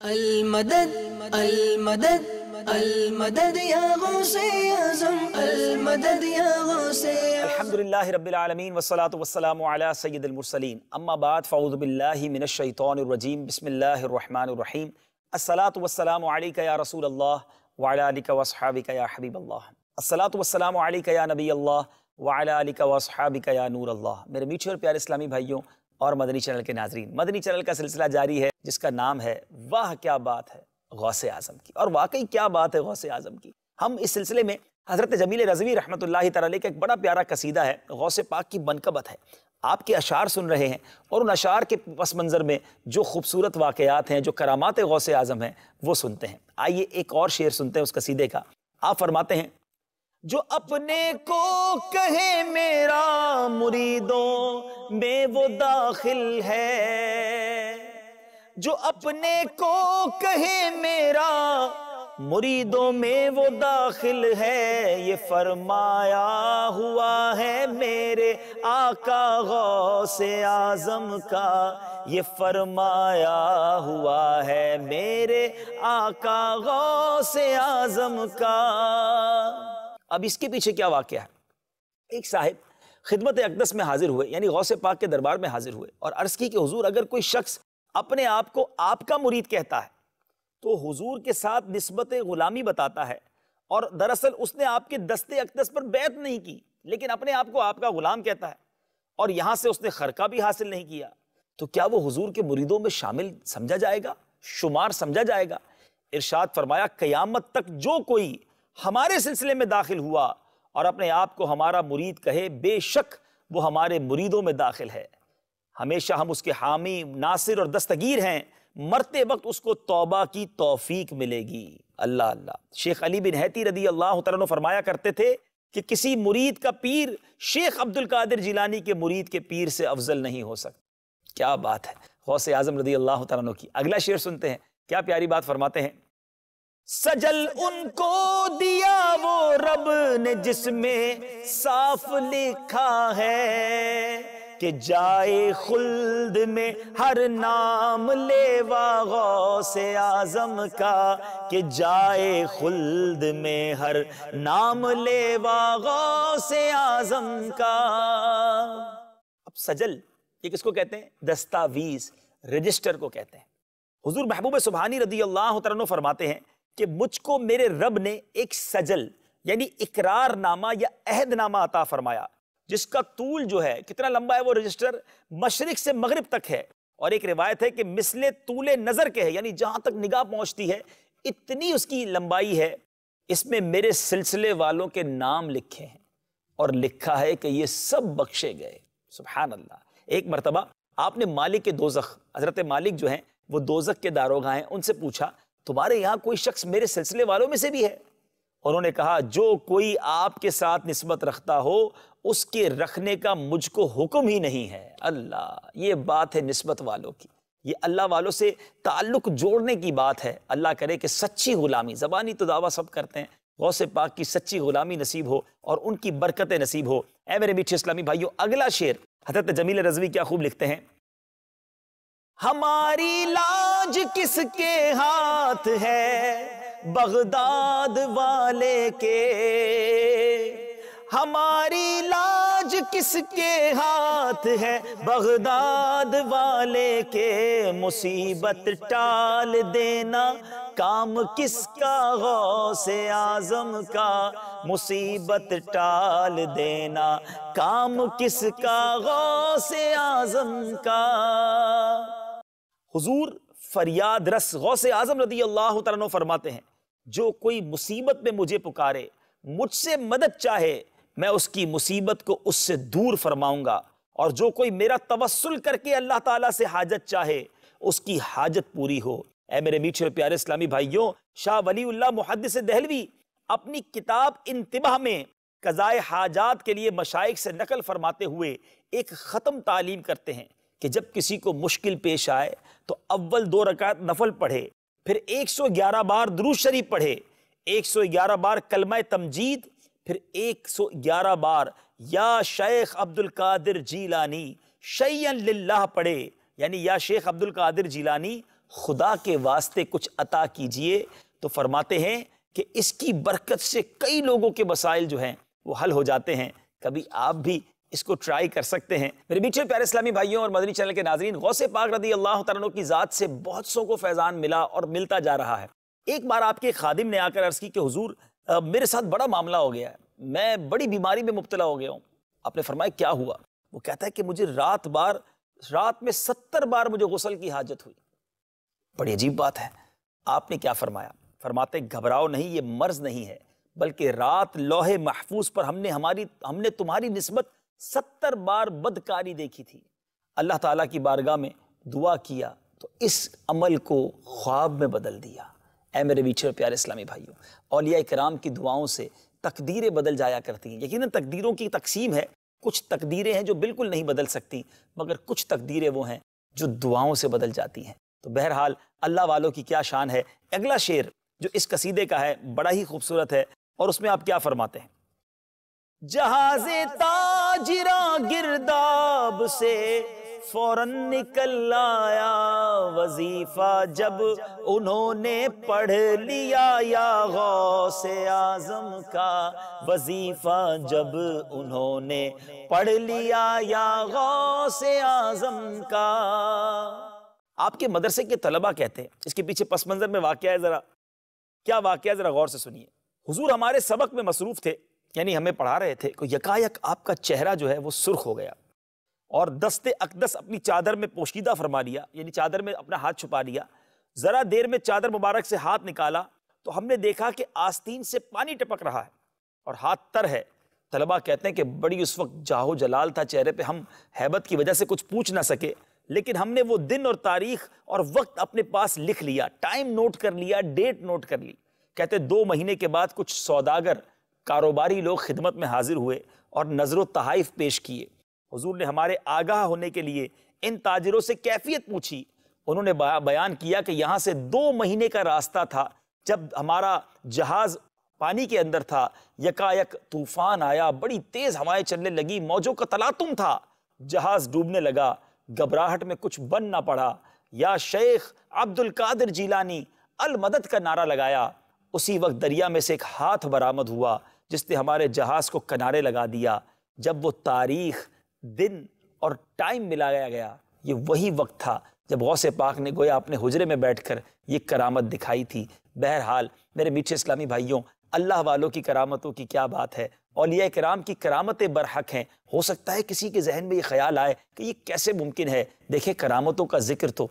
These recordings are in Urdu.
المدد المدد المدد یا غوث اعظم المدد یا غوث اعظم۔ الحمدللہ رب العالمین والصلاة والسلام علی سید المرسلین، اما بعد فاعوذ باللہ من الشیطان الرجیم، بسم اللہ الرحمن الرحیم۔ الصلاة والسلام علیکہ یا رسول اللہ وعلی آلک واصحابک یا حبیب اللہ، الصلاة والسلام علیکہ یا نبی اللہ وعلی آلک واصحابک یا نور اللہ۔ میرے میٹھے اور پیارے اسلامی بھائیوں اور مدنی چینل کے ناظرین، مدنی چینل کا سلسلہ جاری ہے جس کا نام ہے واہ کیا بات ہے غوث اعظم کی، اور واقعی کیا بات ہے غوث اعظم کی۔ ہم اس سلسلے میں حضرت جمیل رضوی رحمۃ اللہ تعالی علیہ کا ایک بڑا پیارا قصیدہ ہے، غوث پاک کی منقبت ہے، آپ کے اشعار سن رہے ہیں، اور ان اشعار کے پس منظر میں جو خوبصورت واقعات ہیں، جو کرامات غوث اعظم ہیں، وہ سنتے ہیں۔ آئیے ایک اور شعر سنتے ہیں اس قصیدے کا۔ آپ فرماتے ہیں، جو اپنے کو کہے میرا مریدوں میں وہ داخل ہے، جو اپنے کو کہے میرا مریدوں میں وہ داخل ہے، یہ فرمایا ہوا ہے میرے آقا غوث اعظم کا، یہ فرمایا ہوا ہے میرے آقا غوث اعظم کا۔ اب اس کے پیچھے کیا واقعہ ہے؟ ایک صاحب خدمت اقدس میں حاضر ہوئے، یعنی غوث پاک کے دربار میں حاضر ہوئے، اور عرض کی کہ حضور اگر کوئی شخص اپنے آپ کو آپ کا مرید کہتا ہے تو حضور کے ساتھ نسبت غلامی بتاتا ہے، اور دراصل اس نے آپ کے دست اقدس پر بیعت نہیں کی، لیکن اپنے آپ کو آپ کا غلام کہتا ہے، اور یہاں سے اس نے خرقہ بھی حاصل نہیں کیا، تو کیا وہ حضور کے مریدوں میں شامل سمجھا جائے گا، شمار سمجھا جائے گا؟ ارشاد فرمایا، قیامت تک جو کوئی ہمارے سلسلے میں داخل ہوا اور اپنے آپ کو ہمارا مرید کہے، بے شک وہ ہمارے مریدوں میں داخل ہے، ہمیشہ ہم اس کے حامی، ناصر اور دستگیر ہیں، مرتے وقت اس کو توبہ کی توفیق ملے گی۔ اللہ اللہ۔ شیخ علی بن حیتی رضی اللہ تعالیٰ عنہ فرمایا کرتے تھے کہ کسی مرید کا پیر شیخ عبد القادر جیلانی کے مرید کے پیر سے افضل نہیں ہو سکتا۔ کیا بات ہے غوث اعظم رضی اللہ تعالیٰ عنہ کی۔ اگلا شعر سنتے ہیں، کیا پیاری بات فرماتے ہیں، سجل ان کو دیا وہ رب نے جس میں صاف لکھا ہے کہ جائے خلد میں ہر نام لیوا غوث اعظم کا، کہ جائے خلد میں ہر نام لیوا غوث اعظم کا۔ اب سجل یہ کس کو کہتے ہیں؟ دستاویز، رجسٹر کو کہتے ہیں۔ حضور محبوب سبحانی رضی اللہ تعالیٰ عنہ فرماتے ہیں کہ مجھ کو میرے رب نے ایک سجل یعنی اقرار نامہ یا عہد نامہ عطا فرمایا، جس کا طول جو ہے کتنا لمبا ہے، وہ رجسٹر مشرق سے مغرب تک ہے، اور ایک روایت ہے کہ مثل طول نظر کے ہے، یعنی جہاں تک نگاہ پہنچتی ہے اتنی اس کی لمبائی ہے۔ اس میں میرے سلسلے والوں کے نام لکھے ہیں، اور لکھا ہے کہ یہ سب بخشے گئے۔ سبحان اللہ۔ ایک مرتبہ آپ نے مالک دوزخ، حضرت مالک جو ہیں وہ دوزخ کے داروغہ ہیں، ان سے پوچھا تمہارے یہاں کوئی شخص میرے سلسلے والوں میں سے بھی ہے؟ انہوں نے کہا جو کوئی آپ کے ساتھ نسبت رکھتا ہو اس کے رکھنے کا مجھ کو حکم ہی نہیں ہے۔ اللہ، یہ بات ہے نسبت والوں کی، یہ اللہ والوں سے تعلق جوڑنے کی بات ہے۔ اللہ کرے کہ سچی غلامی، زبانی تو دعویٰ سب کرتے ہیں، غوث پاک کی سچی غلامی نصیب ہو اور ان کی برکتیں نصیب ہو۔ اے میرے میٹھے اسلامی بھائیوں، اگلا شعر حضرت جمیل رضوی کیا خوب لکھتے ہیں، ہماری لاج کس کے ہاتھ ہے بغداد والے کے، ہماری لاج کس کے ہاتھ ہے بغداد والے کے، مصیبت ٹال دینا کام کس کا غوث اعظم کا، مصیبت ٹال دینا کام کس کا غوث اعظم کا۔ حضور فریاد رس غوث اعظم رضی اللہ تعالیٰ عنہ فرماتے ہیں، جو کوئی مصیبت میں مجھے پکارے، مجھ سے مدد چاہے، میں اس کی مصیبت کو اس سے دور فرماؤں گا، اور جو کوئی میرا توسل کر کے اللہ تعالیٰ سے حاجت چاہے اس کی حاجت پوری ہو۔ اے میرے میٹھے اور پیارے اسلامی بھائیوں، شاہ ولی اللہ محدث دہلوی اپنی کتاب انتباہ میں قضاء حاجات کے لیے مشائخ سے نقل فرماتے ہوئے ایک ختم تعلیم کرتے ہیں کہ جب کسی کو مشکل پیش آئے تو اول 2 رکعت نفل پڑھے، پھر 111 بار درود شریف پڑھے، 111 بار کلمہ تمجید، پھر 111 بار یا شیخ عبد القادر جیلانی شیئن للہ پڑھے، یعنی یا شیخ عبد القادر جیلانی خدا کے واسطے کچھ عطا کیجئے، تو فرماتے ہیں کہ اس کی برکت سے کئی لوگوں کے مسائل جو ہیں وہ حل ہو جاتے ہیں۔ کبھی آپ بھی اس کو ٹرائی کر سکتے ہیں۔ میرے میٹھے پیارے اسلامی بھائیوں اور مدنی چینل کے ناظرین، غوث پاک رضی اللہ تعالیٰ عنہ کی ذات سے بہت سو کو فیضان ملا اور ملتا جا رہا ہے۔ ایک بار آپ کے خادم نے آ کر عرض کی کہ حضور میرے ساتھ بڑا معاملہ ہو گیا ہے، میں بڑی بیماری میں مبتلا ہو گیا ہوں۔ آپ نے فرمایا کیا ہوا؟ وہ کہتا ہے کہ مجھے رات میں 70 بار مجھے غسل کی حاجت ہوئی۔ بڑی عجیب بات ہے۔ آپ نے کیا فرمایا؟ فرماتے گھبراؤ نہیں، یہ مرض نہیں ہے، بلکہ رات لوح محفوظ پر ہم نے تمہاری نسبت 70 بار بدکاری دیکھی تھی۔ اللہ تعالیٰ کی بارگاہ میں دعا کیا تو اس عمل کو خواب میں بدل دیا۔ اے میرے میٹھے اور پیارے اسلامی بھائیوں، اولیاء کرام کی دعاؤں سے تقدیریں بدل جایا کرتی ہیں۔ یقیناً تقدیروں کی تقسیم ہے، کچھ تقدیریں ہیں جو بالکل نہیں بدل سکتی، مگر کچھ تقدیریں وہ ہیں جو دعاؤں سے بدل جاتی ہیں۔ تو بہرحال اللہ والوں کی کیا شان ہے۔ اگلا شعر جو اس قصیدے کا ہے بڑا ہی خوبصورت ہے، اور اس میں آپ کیا فرماتے ہیں؟ جہاز تاجراں گرداب سے فوراً نکل آیا وظیفہ جب انہوں نے پڑھ لیا، یا غوث اعظم کا وظیفہ جب انہوں نے پڑھ لیا، یا غوث اعظم کا۔ آپ کے مدرسے کے طلبہ کہتے ہیں، اس کے پیچھے پس منظر میں واقعہ ہے، کیا واقعہ ہے ذرا غور سے سنیے۔ حضور ہمارے سبق میں مصروف تھے، یعنی ہمیں پڑھا رہے تھے، کہ یکایک آپ کا چہرہ جو ہے وہ سرخ ہو گیا، اور دست اقدس اپنی چادر میں پوشیدہ فرما لیا، یعنی چادر میں اپنا ہاتھ چھپا لیا۔ ذرا دیر میں چادر مبارک سے ہاتھ نکالا تو ہم نے دیکھا کہ آستین سے پانی ٹپک رہا ہے اور ہاتھ تر ہے۔ طلبہ کہتے ہیں کہ بڑی اس وقت جاہو جلال تھا چہرے پہ، ہم ہیبت کی وجہ سے کچھ پوچھ نہ سکے، لیکن ہم نے وہ دن اور تاریخ اور وقت اپنے پاس لکھ لیا، ٹائم نوٹ کر لیا، ڈیٹ نوٹ کر لی۔ کہتے 2 مہینے کے بعد کچھ سوداگر کاروباری لوگ خدمت میں حاضر ہوئے اور نظر و تحائف پیش کیے۔ حضور نے ہمارے آگاہ ہونے کے لیے ان تاجروں سے کیفیت پوچھی۔ انہوں نے بیان کیا کہ یہاں سے 2 مہینے کا راستہ تھا، جب ہمارا جہاز پانی کے اندر تھا، یکایک طوفان آیا، بڑی تیز ہوائیں چلنے لگی، موجوں کا تلاطم تھا، جہاز ڈوبنے لگا، گھبراہٹ میں کچھ بن نہ پڑا، یا شیخ عبد القادر جیلانی المدد کا نعرہ لگایا۔ اسی وقت دریا میں سے ایک ہاتھ برآمد ہوا جس نے ہمارے جہاز کو کنارے لگا دیا۔ جب وہ تاریخ، دن اور ٹائم ملایا گیا، یہ وہی وقت تھا جب غوث پاک نے گویا اپنے حجرے میں بیٹھ کر یہ کرامت دکھائی تھی۔ بہرحال میرے میٹھے اسلامی بھائیوں، اللہ والوں کی کرامتوں کی کیا بات ہے، اولیاء کرام کی کرامتیں برحق ہیں۔ ہو سکتا ہے کسی کے ذہن میں یہ خیال آئے کہ یہ کیسے ممکن ہے۔ دیکھیں کرامتوں کا ذکر تو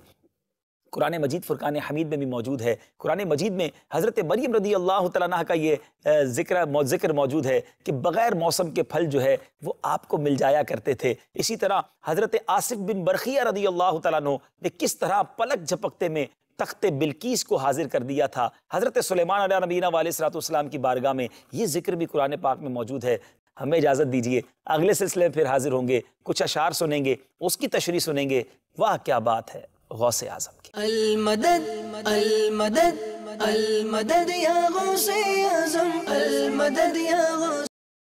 قرآن مجید فرقان حمید میں بھی موجود ہے۔ قرآن مجید میں حضرت مریم رضی اللہ تعالیٰ عنہ کا یہ ذکر موجود ہے کہ بغیر موسم کے پھل جو ہے وہ آپ کو مل جایا کرتے تھے۔ اسی طرح حضرت آصف بن برخیہ رضی اللہ تعالیٰ عنہ نے کس طرح پلک جھپکتے میں تخت بلقیس کو حاضر کر دیا تھا۔ حضرت سلیمان علیہ نبینا علیہ السلام کی بارگاہ میں یہ ذکر بھی قرآن پاک میں موجود ہے۔ ہمیں اجازت دیجیے، اگلے سلسلے میں پھر حاضر ہوں گے، کچھ اشعار سنیں گے، اس کی تشریح سنیں گے۔ واہ کیا بات ہے غوث اعظم کی۔ المدد المدد المدد یا غوث اعظم، المدد یا غوث